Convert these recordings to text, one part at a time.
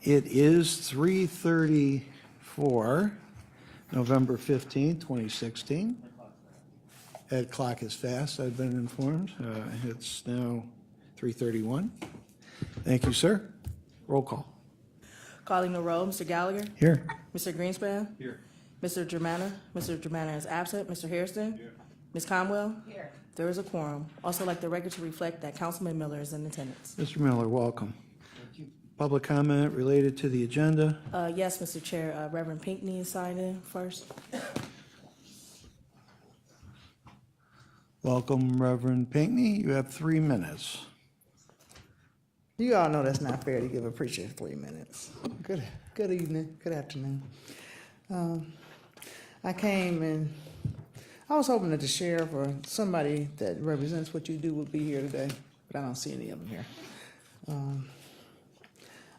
It is 3:34, November 15th, 2016. That clock is fast, I've been informed. It's now 3:31. Thank you, sir. Roll call. Calling the roll, Mr. Gallagher? Here. Mr. Greenspan? Here. Mr. Germana? Mr. Germana is absent. Mr. Hairston? Here. Ms. Conwell? Here. There is a quorum. Also like the record to reflect that Councilman Miller is in attendance. Mr. Miller, welcome. Public comment related to the agenda. Yes, Mr. Chair, Reverend Pinckney is signed in first. Welcome, Reverend Pinckney. You have 3 minutes. You all know that's not fair to give a preacher 3 minutes. Good evening, good afternoon. I came and I was hoping that the sheriff or somebody that represents what you do would be here today, but I don't see any of them here.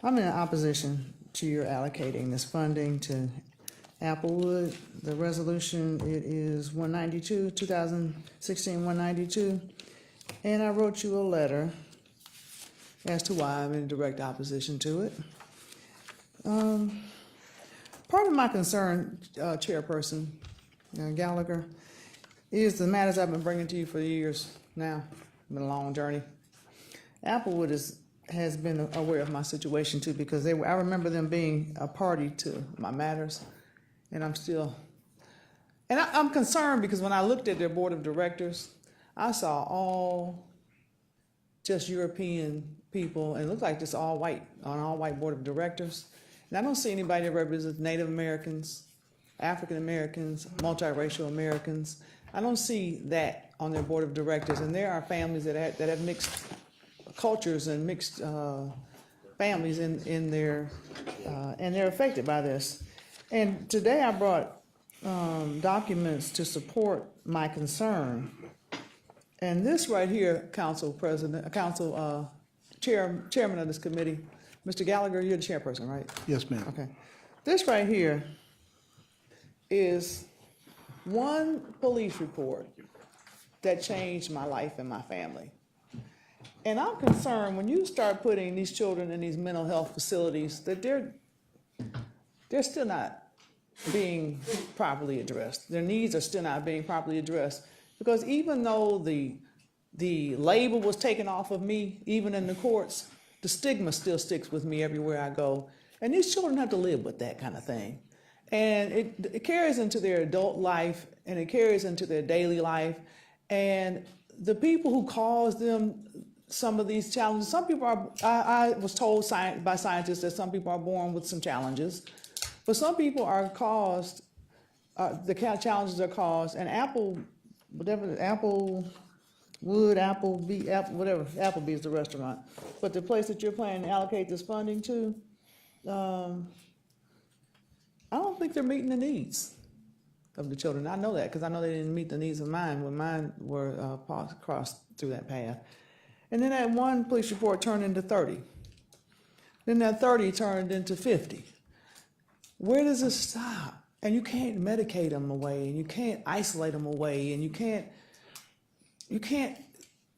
I'm in opposition to your allocating this funding to Applewood. The resolution, it is 192, 2016 192, and I wrote you a letter as to why I'm in direct opposition to it. Part of my concern, Chairperson Gallagher, is the matters I've been bringing to you for years now. It's been a long journey. Applewood has been aware of my situation too, because I remember them being a party to my matters, and I'm concerned because when I looked at their board of directors, I saw all just European people, and it looked like just all white, on an all-white board of directors. And I don't see anybody that represents Native Americans, African Americans, multiracial Americans. I don't see that on their board of directors. And there are families that have mixed cultures and mixed families in their, and they're affected by this. And today I brought documents to support my concern. And this right here, Chairman of this committee, Mr. Gallagher, you're the chairperson, right? Yes, ma'am. Okay. This right here is one police report that changed my life and my family. And I'm concerned when you start putting these children in these mental health facilities that they're still not being properly addressed. Their needs are still not being properly addressed. Because even though the label was taken off of me, even in the courts, the stigma still sticks with me everywhere I go. And these children have to live with that kind of thing. And it carries into their adult life, and it carries into their daily life. And the people who cause them some of these challenges, some people are, I was told by scientists that some people are born with some challenges, but some people are caused, the challenges are caused, and Applebee is the restaurant. But the place that you're planning to allocate this funding to, I don't think they're meeting the needs of the children. I know that because I know they didn't meet the needs of mine when mine were crossed through that path. And then that one police report turned into 30. Then that 30 turned into 50. Where does it stop? And you can't medicate them away, and you can't isolate them away, and you can't,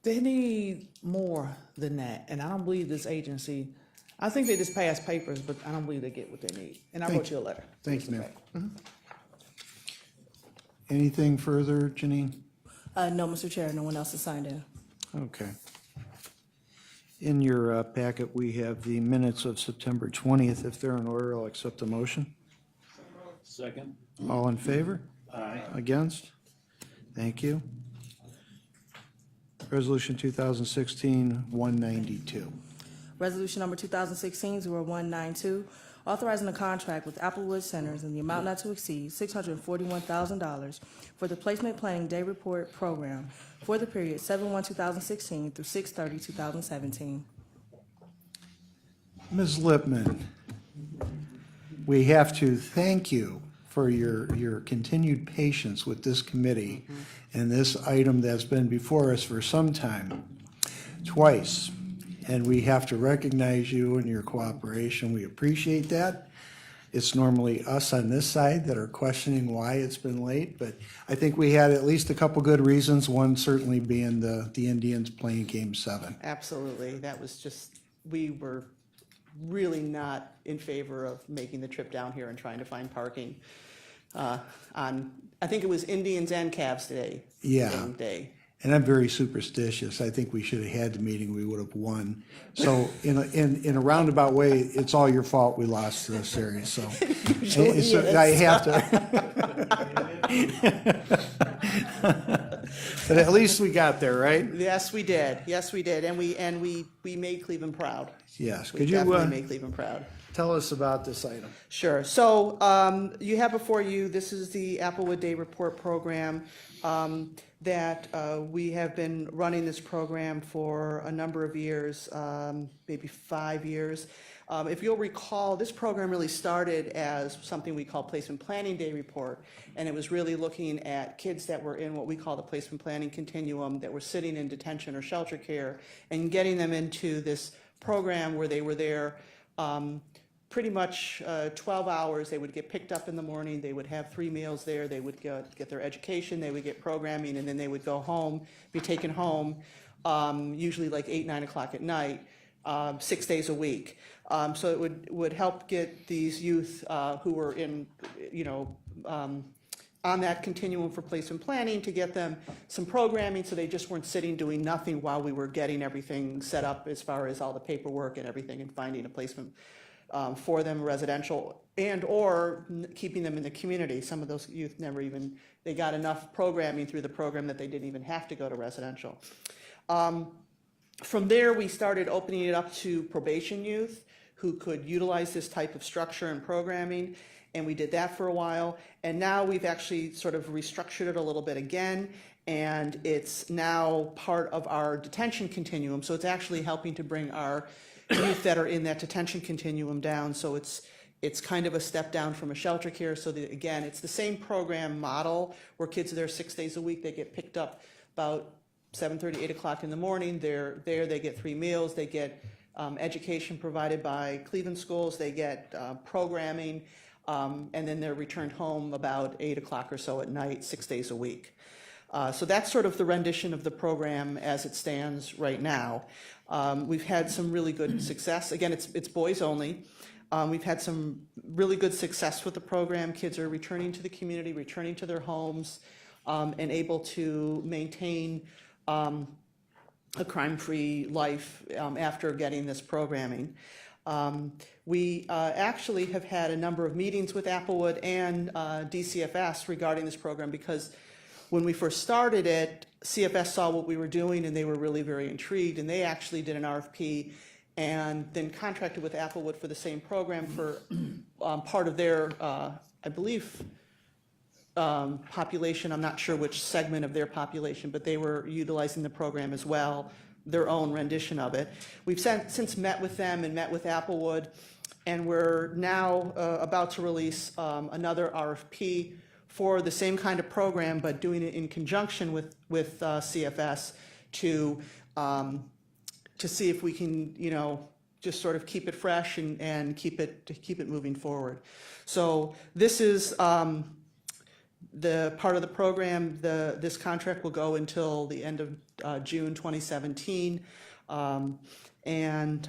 they need more than that. And I don't believe this agency, I think they just pass papers, but I don't believe they get what they need. And I wrote you a letter. Thank you, ma'am. Anything further, Janine? No, Mr. Chair, no one else is signed in. Okay. In your packet, we have the minutes of September 20th. If they're in order, I'll accept the motion. Second. All in favor? Aye. Against? Thank you. Resolution 2016-192. Resolution number 2016-0192, authorizing a contract with Applewood Centers in the amount not to exceed $641,000 for the Placement Planning Day Report Program for the period 7/1/2016 through 6/30/2017. Ms. Lippman, we have to thank you for your continued patience with this committee and this item that's been before us for some time, twice. And we have to recognize you and your cooperation. We appreciate that. It's normally us on this side that are questioning why it's been late, but I think we had at least a couple good reasons, one certainly being the Indians playing Game 7. Absolutely. That was just, we were really not in favor of making the trip down here and trying to find parking on, I think it was Indians and Cavs today. Yeah. game day. And I'm very superstitious. I think we should have had the meeting, we would have won. So in a roundabout way, it's all your fault we lost the series, so. So I have to. But at least we got there, right? Yes, we did. Yes, we did. And we made Cleveland proud. Yes. We Could you definitely made Cleveland proud. tell us about this item? Sure. So you have before you, this is the Applewood Day Report program that we have been running this program for a number of years, maybe 5 years. If you'll recall, this program really started as something we call Placement Planning Day Report, and it was really looking at kids that were in what we call the placement planning continuum, that were sitting in detention or shelter care, and getting them into this program where they were there pretty much 12 hours. They would get picked up in the morning, they would have 3 meals there, they would get their education, they would get programming, and then they would go home, be taken home, usually like 8, 9 o'clock at night, 6 days a week. So it would help get these youth who were in, on that continuum for placement planning, to get them some programming so they just weren't sitting doing nothing while we were getting everything set up as far as all the paperwork and everything, and finding a placement for them, residential, and or keeping them in the community. Some of those youth never even, they got enough programming through the program that they didn't even have to go to residential. From there, we started opening it up to probation youth who could utilize this type of structure and programming, and we did that for a while. And now we've actually sort of restructured it a little bit again, and it's now part of our detention continuum. So it's actually helping to bring our youth that are in that detention continuum down. So it's kind of a step down from a shelter care. So that, again, it's the same program model where kids are there 6 days a week. They get picked up about 7:30, 8 o'clock in the morning. They're there, they get 3 meals, they get education provided by Cleveland schools, they get programming, and then they're returned home about 8 o'clock or so at night, 6 days a week. So that's sort of the rendition of the program as it stands right now. We've had some really good success. Again, it's boys only. We've had some really good success with the program. Kids are returning to the community, returning to their homes, and able to maintain a crime-free life after getting this programming. We actually have had a number of meetings with Applewood and DCFS regarding this program, because when we first started it, CFS saw what we were doing and they were really very intrigued, and they actually did an RFP and then contracted with Applewood for the same program for part of their, I believe, population. I'm not sure which segment of their population, but they were utilizing the program as well, their own rendition of it. We've since met with them and met with Applewood, and we're now about to release another RFP for the same kind of program, but doing it in conjunction with CFS to see if we can, just sort of keep it fresh and keep it moving forward. So this is the part of the program. This contract will go until the end of June 2017, and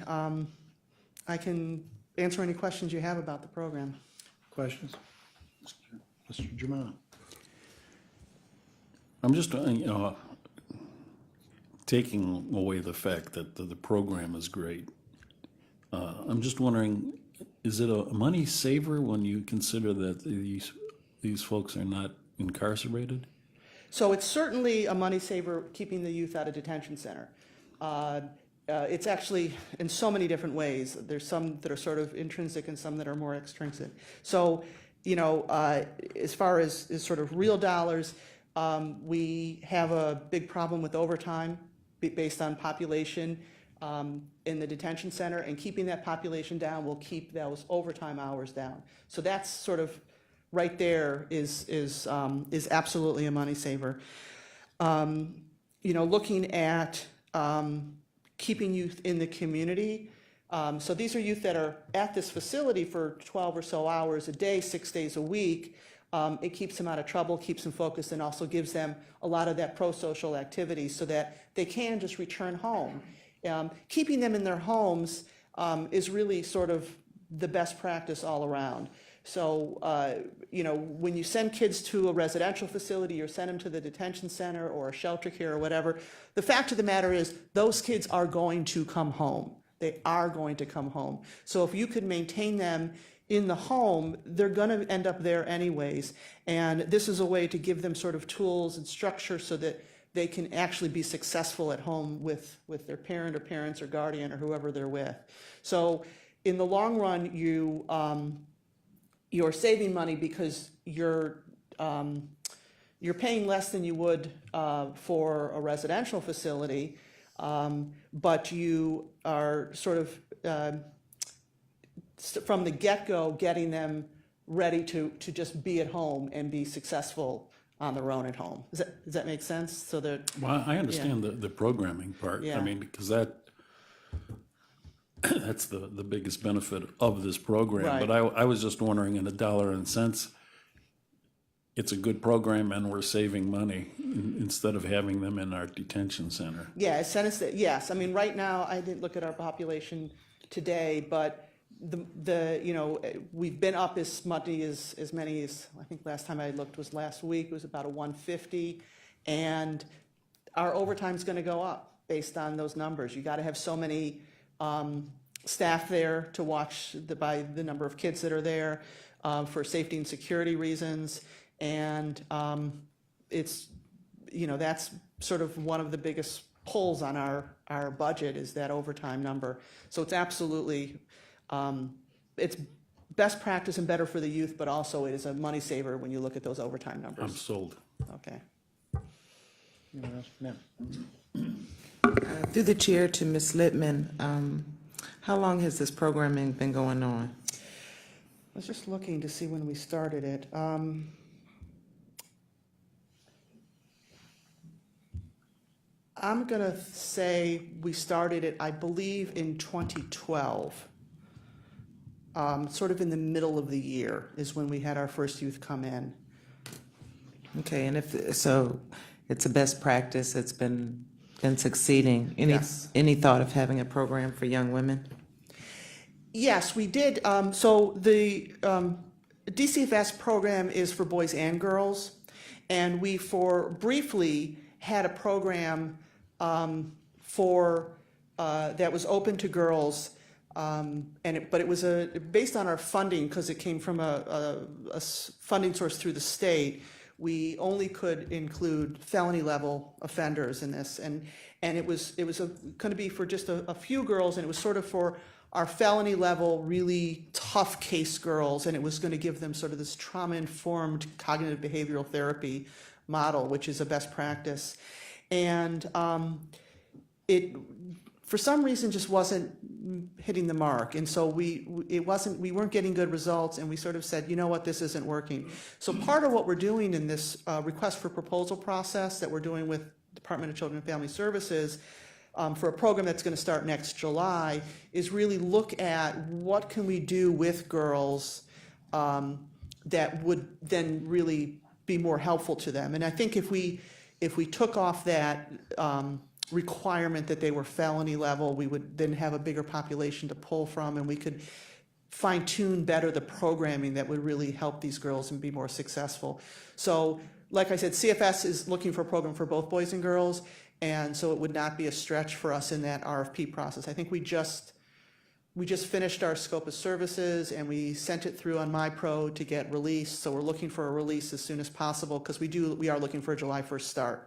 I can answer any questions you have about the program. Questions? Mr. Germano? I'm just, taking away the fact that the program is great. I'm just wondering, is it a money saver when you consider that these folks are not incarcerated? So it's certainly a money saver keeping the youth out of detention center. It's actually in so many different ways. There's some that are sort of intrinsic and some that are more extrinsic. So, as far as sort of real dollars, we have a big problem with overtime based on population in the detention center, and keeping that population down will keep those overtime hours down. So that's sort of right there is absolutely a money saver. Looking at keeping youth in the community. So these are youth that are at this facility for 12 or so hours a day, 6 days a week. It keeps them out of trouble, keeps them focused, and also gives them a lot of that pro-social activity so that they can just return home. Keeping them in their homes is really sort of the best practice all around. So, when you send kids to a residential facility or send them to the detention center or a shelter care or whatever, the fact of the matter is those kids are going to come home. They are going to come home. So if you could maintain them in the home, they're going to end up there anyways. And this is a way to give them sort of tools and structure so that they can actually be successful at home with their parent or parents or guardian or whoever they're with. So in the long run, you're saving money because you're paying less than you would for a residential facility, but you are sort of from the get-go getting them ready to just be at home and be successful on their own at home. Does that make sense? So that Well, I understand the programming part. Yeah. I mean, because that's the biggest benefit of this program. Right. But I was just wondering, in a dollar and cents, it's a good program and we're saving money instead of having them in our detention center. yeah, yes. I mean, right now I didn't look at our population today, but we've been up as many as I think last time I looked was last week. It was about a 150, and our overtime's going to go up based on those numbers. You got to have so many staff there to watch by the number of kids that are there for safety and security reasons, and it's that's sort of one of the biggest pulls on our budget is that overtime number. So it's absolutely it's best practice and better for the youth, but also it is a money saver when you look at those overtime I'm numbers. sold. Okay. Through the chair to Ms. Littman, how long has this programming been going on? I was just looking to see when we started it. I'm going to say we started it, I believe, in 2012. Sort of in the middle of the year is when we had our first youth come in. Okay, and so it's a best practice, it's been succeeding. Yes. Any thought of having a program for young women? Yes, we did. So the DCFS program is for boys and girls, and we briefly had a program that was open to girls, but it was based on our funding because it came from a funding source through the state. We only could include felony level offenders in this, and it was going to be for just a few girls, and it was sort of for our felony level, really tough case girls, and it was going to give them sort of this trauma-informed cognitive behavioral therapy model, which is a best practice. And it, for some reason, just wasn't hitting the mark. And so we weren't getting good results, and we sort of said, you know what, this isn't working. So part of what we're doing in this request for proposal process that we're doing with Department of Children and Family Services for a program that's going to start next July is really look at what can we do with girls that would then really be more helpful to them. And I think if we took off that requirement that they were felony level, we would then have a bigger population to pull from, and we could fine-tune better the programming that would really help these girls and be more successful. So, like I said, CFS is looking for a program for both boys and girls, and so it would not be a stretch for us in that RFP process. I think we just finished our scope of services, and we sent it through on MyPro to get released. So we're looking for a release as soon as possible because we are looking for a July 1st start.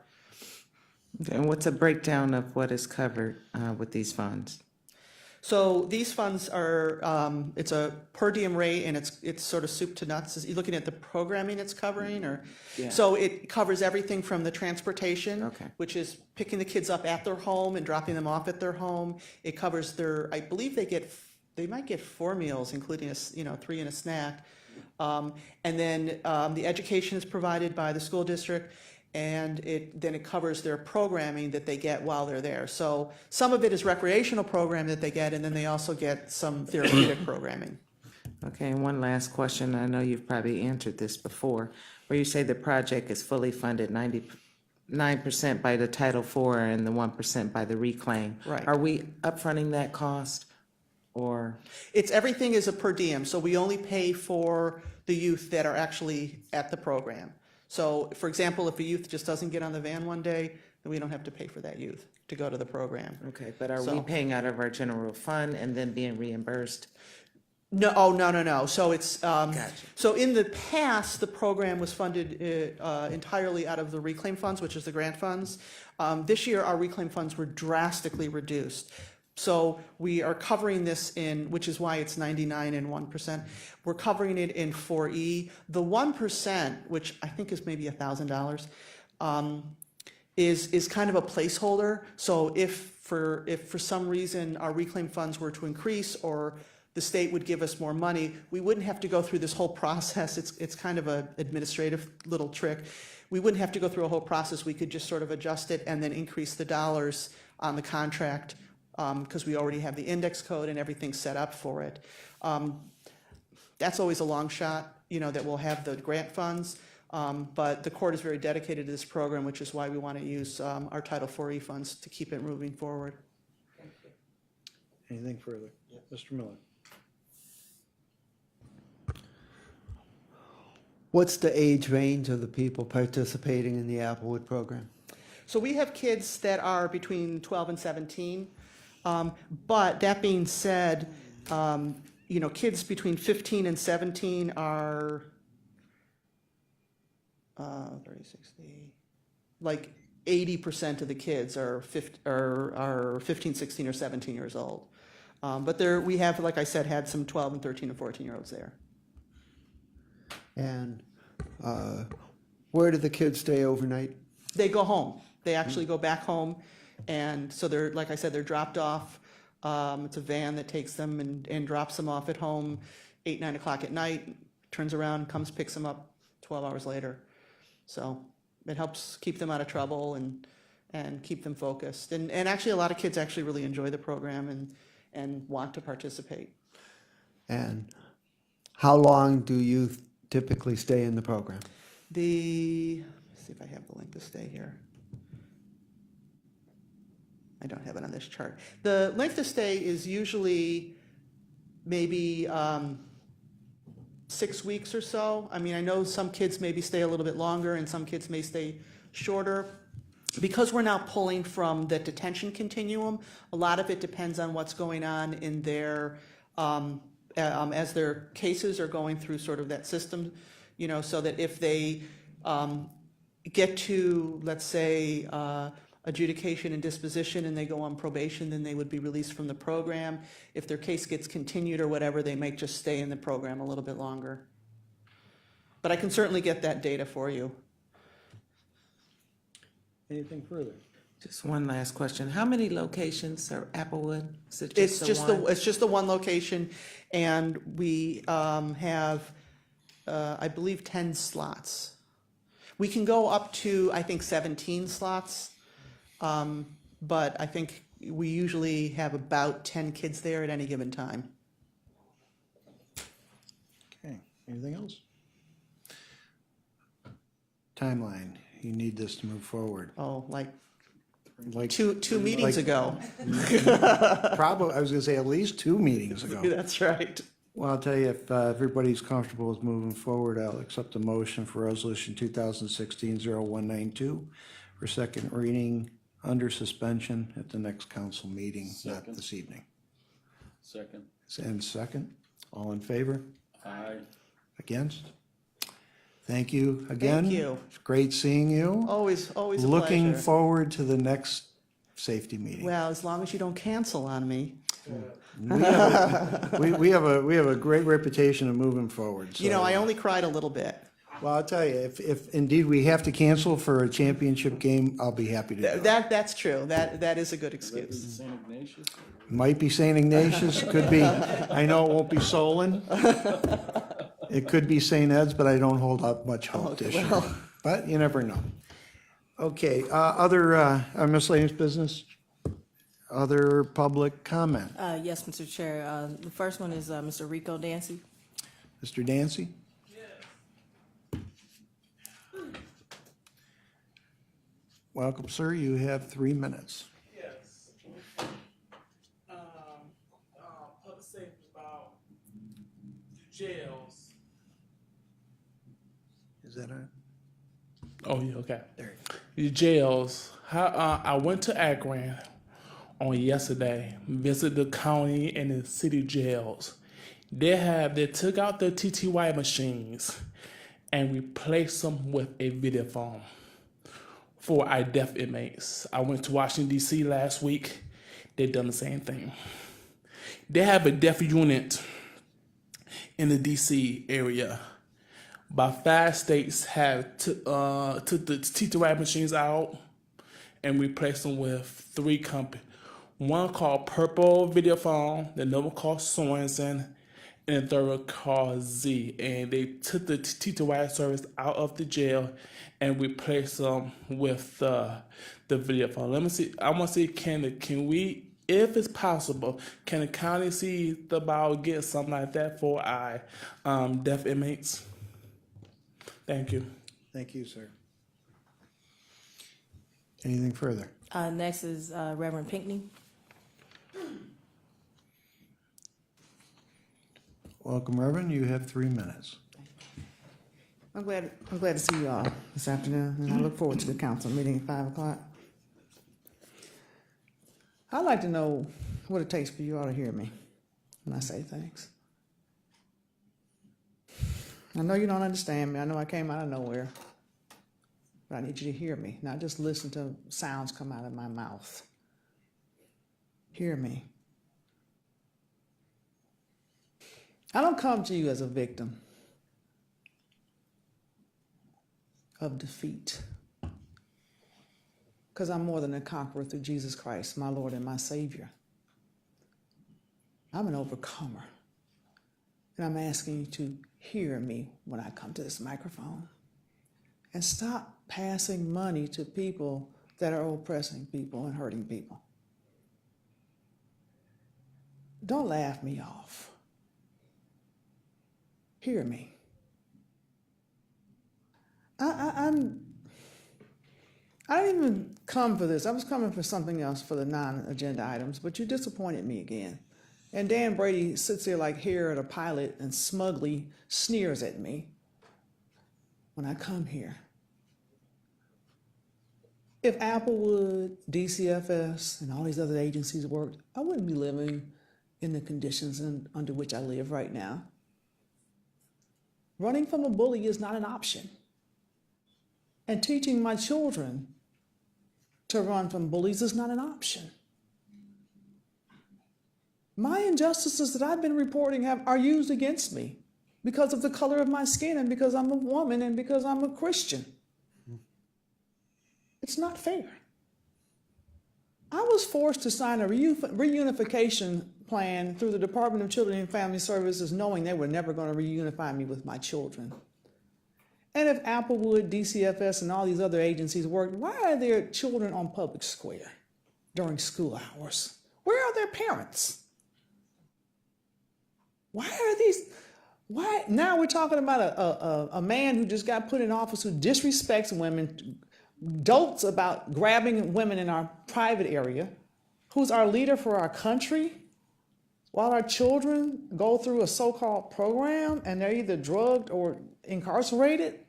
And what's a breakdown of what is covered with these funds? So these funds are it's a per diem rate, and it's sort of soup to nuts. Is you looking at the programming it's covering, or Yeah. so it covers everything from the transportation, Okay. which is picking the kids up at their home and dropping them off at their home. It covers I believe they might get 4 meals, including 3 and a snack, and then the education is provided by the school district. And then it covers their programming that they get while they're there. So some of it is recreational program that they get, and then they also get some therapeutic programming. Okay, and one last question. I know you've probably answered this before, where you say the project is fully funded 99% by the Title IV and the 1% by the reclaim. Right. Are we upfronting that cost? or? Everything is a per diem, so we only pay for the youth that are actually at the program. So, for example, if a youth just doesn't get on the van one day, then we don't have to pay for that youth to go to the program. Okay, but are we So- paying out of our general fund and then being reimbursed? No, no. So it's, so in the past, the program was funded entirely out of the reclaim funds, which is the grant funds. This year, our reclaim funds were drastically reduced. So we are covering this in, which is why it's 99 and 1%. We're covering it in 4E. The 1%, which I think is maybe $1,000, is kind of a placeholder. So if for some reason our reclaim funds were to increase or the state would give us more money, we wouldn't have to go through this whole process. It's kind of an administrative little trick. We wouldn't have to go through a whole process. We could just sort of adjust it and then increase the dollars on the contract because we already have the index code and everything set up for it. That's always a long shot, that we'll have the grant funds. But the court is very dedicated to this program, which is why we want to use our Title IV-E funds to keep it moving forward. Anything further? Mr. Miller? What's the age range of the people participating in the Applewood program? So we have kids that are between 12 and 17. But that being said, kids between 15 and 17 are 30, 60, like 80% of the kids are 15, 16, or 17 years old. But we have, like I said, had some 12 and 13 and 14-year-olds there. And where do the kids stay overnight? They go home. They actually go back home. And so they're, like I said, they're dropped off. It's a van that takes them and drops them off at home 8, 9 o'clock at night, turns around, comes, picks them up 12 hours later. So it helps keep them out of trouble and keep them focused. And actually a lot of kids actually really enjoy the program and want to participate. And how long do you typically stay in the program? Let's see if I have the length of stay here. I don't have it on this chart. The length of stay is usually maybe 6 weeks or so. I mean, I know some kids maybe stay a little bit longer and some kids may stay shorter. Because we're now pulling from the detention continuum, a lot of it depends on what's going on in their, as their cases are going through sort of that system, so that if they get to, let's say, adjudication and disposition and they go on probation, then they would be released from the program. If their case gets continued or whatever, they might just stay in the program a little bit longer. But I can certainly get that data for you. Anything further? Just one last question. How many locations are Applewood? Is it It's just the one? it's just the one location, and we have, I believe, 10 slots. We can go up to, I think, 17 slots, but I think we usually have about 10 kids there at any given time. Okay, anything else? Timeline, you need this to move forward. Oh, like Like, two meetings like- ago. probably, I was gonna say at least 2 meetings ago. That's right. Well, I'll tell you, if everybody's comfortable with moving forward, I'll accept the motion for Resolution 2016-0192 for second reading under suspension at the next council meeting, not Second. this evening. Second. And second, all in favor? Aye. Against? Thank you again. Thank you. It's great seeing you. Always a Looking pleasure. forward to the next safety meeting. Well, as long as you don't cancel on me. We have a great reputation of moving forward. So. I only cried a little bit. Well, I'll tell you, if indeed we have to cancel for a championship game, I'll be happy to do it. That's true. That is a good excuse. St. Ignatius? Might be St. Ignatius, could be, I know it won't be Solon. It could be St. Ed's, but I don't hold up much hope this year. But you never know. Okay, other miscellaneous business? Other public comment? Yes, Mr. Chair. The first one is Mr. Rico Dancy. Mr. Dancy? Welcome, sir. You have 3 minutes. Yes. Public jails. Is that it? Oh yeah, okay. There. The jails. I went to Akron on yesterday, visited the county and the city jails. They took out the TTY machines and replaced them with a video phone for our deaf inmates. I went to Washington D.C. last week. They done the same thing. They have a deaf unit in the D.C. area. About 5 states have took the TTY machines out and replaced them with 3 companies. One called Purple Videophone, the other one called Sorensen, and the third one called Z. And they took the TTY service out of the jail and replaced them with the videophone. Let me see. I want to see can we, if it's possible, can the county see about getting something like that for our deaf inmates? Thank you. Thank you, sir. Anything further? Next is Reverend Pinckney. Welcome, Reverend. You have 3 minutes. I'm glad to see you all this afternoon, and I look forward to the council meeting at 5 o'clock. I'd like to know what it takes for you all to hear me when I say things. I know you don't understand me. I know I came out of nowhere. But I need you to hear me, not just listen to sounds come out of my mouth. Hear me. I don't come to you as a victim of defeat, because I'm more than a conqueror through Jesus Christ, my Lord and my Savior. I'm an overcomer. And I'm asking you to hear me when I come to this microphone. And stop passing money to people that are oppressing people and hurting people. Don't laugh me off. Hear me. I didn't even come for this. I was coming for something else for the non-agenda items, but you disappointed me again. And Dan Brady sits there like hare at a pilot and smugly sneers at me when I come here. If Applewood, DCFS, and all these other agencies worked, I wouldn't be living in the conditions under which I live right now. Running from a bully is not an option. And teaching my children to run from bullies is not an option. My injustices that I've been reporting are used against me because of the color of my skin and because I'm a woman and because I'm a Christian. It's not fair. I was forced to sign a reunification plan through the Department of Children and Family Services knowing they were never going to reunify me with my children. And if Applewood, DCFS, and all these other agencies worked, why are there children on public square during school hours? Where are their parents? Why now we're talking about a man who just got put in office who disrespects women, dotes about grabbing women in our private area, who's our leader for our country, while our children go through a so-called program and they're either drugged or incarcerated.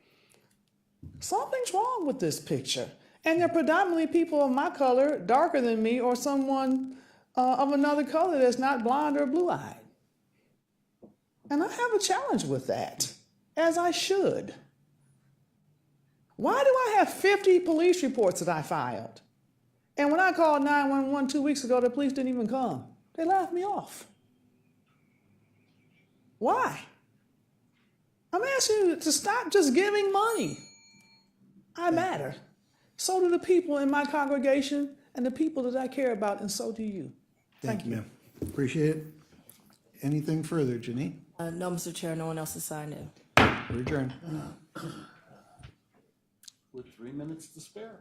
Something's wrong with this picture. And they're predominantly people of my color, darker than me, or someone of another color that's not blonde or blue-eyed. And I have a challenge with that, as I should. Why do I have 50 police reports that I filed? And when I called 911 2 weeks ago, the police didn't even come. They laughed me off. Why? I'm asking you to stop just giving money. I matter. So do the people in my congregation and the people that I care about, and so do you. Thank you, ma'am. Appreciate it. Anything further, Janine? No, Mr. Chair, no one else has signed in. We're adjourned. With 3 minutes to spare.